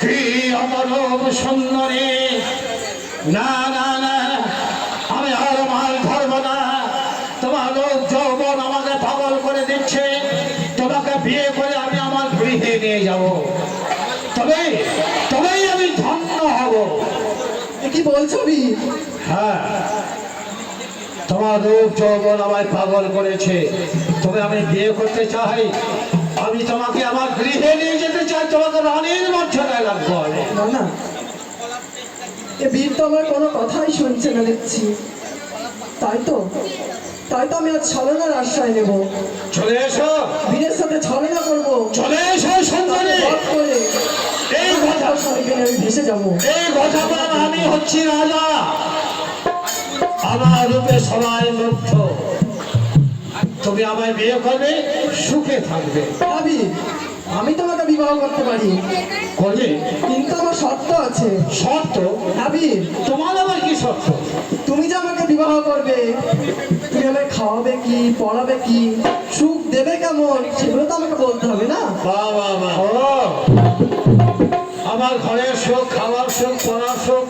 কি অপরূপ সুন্দরী! না না না, আমি আর মাল ধরবো না। তোমার লোক যৌবন আমাকে পাগল করে দিচ্ছে। তোমাকে বিয়ে করে আমি আমার গৃহে নিয়ে যাব, তবেই আমি ধন্য হব। কি বলছো? হ্যাঁ, তোমার রূপ যৌবন আমায় পাগল করেছে, তবে আমি বিয়ে করতে চাই। আমি তোমাকে আমার গৃহে নিয়ে যেতে চাই, তোমাকে রানীর মর্যাদায় রাখবো। না না, এ বীর তো আমার কোনো কথাই শুনছে না দেখছি। তাই তো আমি আজ ছলনার আশ্রয় নেব। চলে এসো, বীরের সাথে ছলনা করবো। চলে এসো সুন্দরী। এই কথা আমি ভেসে যাবো। এই কথা বলেন, আমি হচ্ছি রাজা, আমার রূপে সবাই মুগ্ধ। তুমি আমায় বিয়ে করবে, সুখে থাকবে। আমি তোমাকে বিবাহ করতে পারি, কিন্তু আমার শর্ত আছে। শর্ত? তোমার আবার কি শর্ত? তুমি যে আমাকে বিবাহ করবে, তুমি আমায় খাওয়াবে কি, পড়াবে কি, সুখ দেবে কেমন, সেগুলো তো আমাকে বলতে হবে না? আমার ঘরের সুখ, খাওয়ার সুখ, পড়ার সুখ,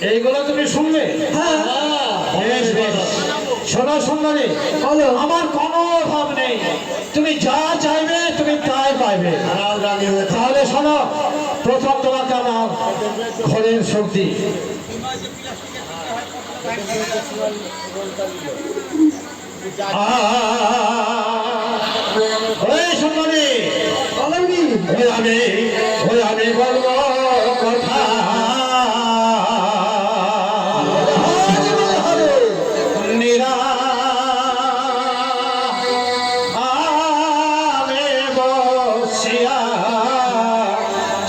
এইগুলো তুমি শুনবে? হ্যাঁ। শোনো সুন্দরী, আমার কোনো অভাব নেই। তুমি যা চাইবে তুমি তাই পাইবে। তাহলে শোনো, প্রথম তোমাকে আমার ঘরের সুখ দিই। সুন্দরী, আমি বলবো কথা।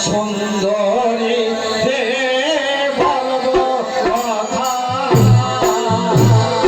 সুন্দরী বলবো কথা।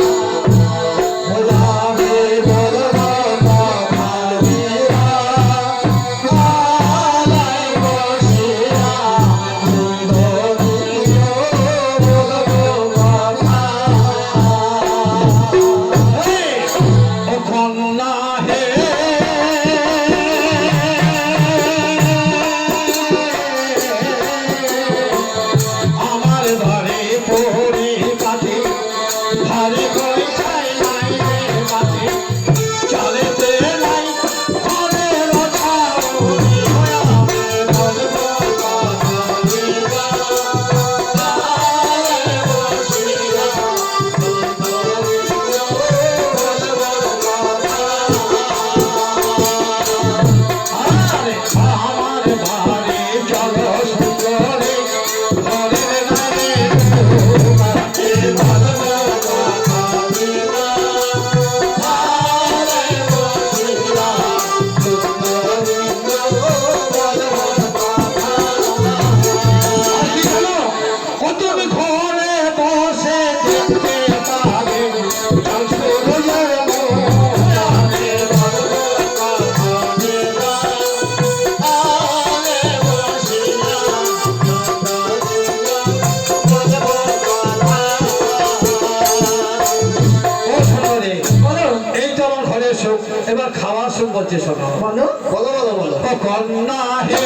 এবার খাওয়ার সুখ বলছে, শোনো। বলো বলো বলো বলো। কন্যা হে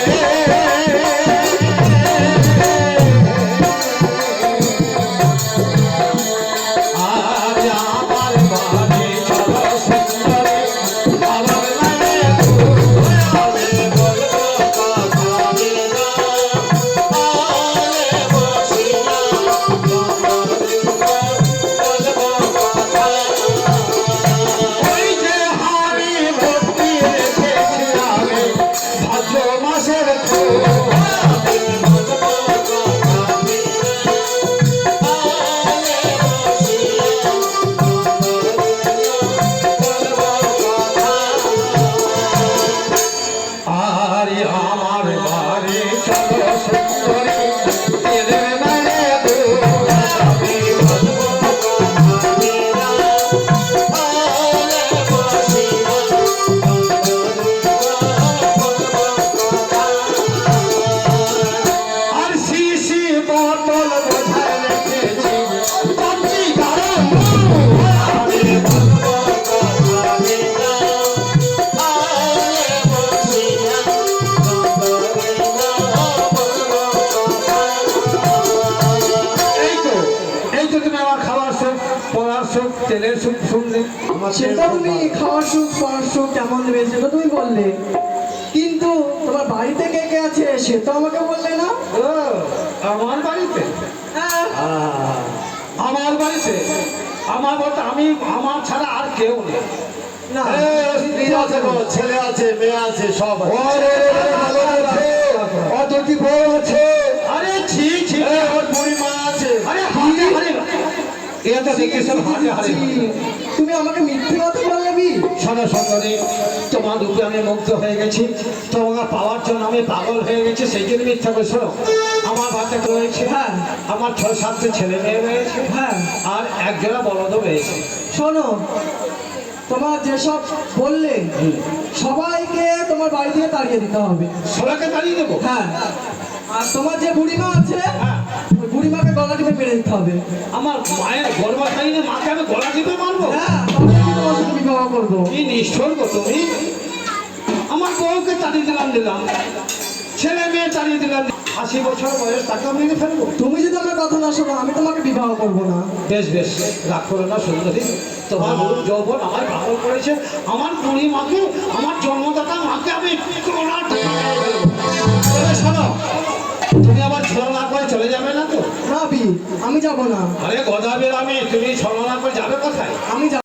ভাদ্র মাসের পাগল কোথায় রেখেছি পাচ্ছি কারণ আমি এই তো এই তো তুমি আমার খাওয়ার সুখ পড়ার সুখ তেলের সুখ শুনলে আমার সেটা তুমি খাওয়ার সুখ পড়ার সুখ কেমন দেবে সেটা তুমি বললে, কিন্তু তোমার বাড়িতে কে কে আছে সে তো আমাকে বললে না। ও, আমার বাড়িতে হ্যাঁ, আমার বাড়িতে আমার বলতে আমি আমার ছাড়া আর কেউ নেই না স্ত্রী আছে গো, ছেলে আছে, মেয়ে আছে, সব আছে। অতটি বউ আছে আরে ছি ছি ওর বুড়িমা আছে। আরে হাতে হারে এটা দেখে সব হাতে হারে তুমি আমাকে মিথ্যে কথা বললে বি। শোনো সুন্দরী, তোমার রূপে আমি মুগ্ধ হয়ে গেছি, তোমাকে পাওয়ার জন্য আমি পাগল হয়ে গেছি, সেই জন্য মিথ্যা করে। শোনো, আমার বাচ্চা রয়েছে, হ্যাঁ। আমার 6-7টা ছেলে মেয়ে রয়েছে, হ্যাঁ, আর একজোড়া বলদও রয়েছে। শোনো, তোমার যেসব বললে সবাইকে তোমার বাড়ি থেকে তাড়িয়ে দিতে হবে। সবাইকে তাড়িয়ে দেবো? হ্যাঁ, আর তোমার যে বুড়িমা আছে হ্যাঁ। ওই বুড়িমাকে গলা টিপে মেরে দিতে হবে। আমার মায়ের গর্বা খাইনি, মাকে আমি গলা টিপে মারবো? হ্যাঁ, তবে আমি তোমার সাথে বিবাহ করবো। কি নিষ্ঠুর গো তুমি! আমার বউকে তাড়িয়ে দিলাম, ছেলে মেয়ে তাড়িয়ে দিলাম, 80 বছর বয়স তাকে আমি মেরে ফেলবো? তুমি যদি আমার কথা না শোনো আমি তোমাকে বিবাহ করবো না। বেশ বেশ, রাগ করো না সুন্দরী, তোমার রূপ যৌবন আমায় পাগল করেছে। আমার বুড়ি মাকে, আমার জন্মদাতা মাকে আমি গলা টিপে মেরে ফেলবো। তবে শোনো, তুমি আবার ছলনা করে চলে যাবে না তো? না বি, আমি যাব না। আরে গদাবের আমি, তুমি ছলনা করে যাবে কোথায়? আমি যাব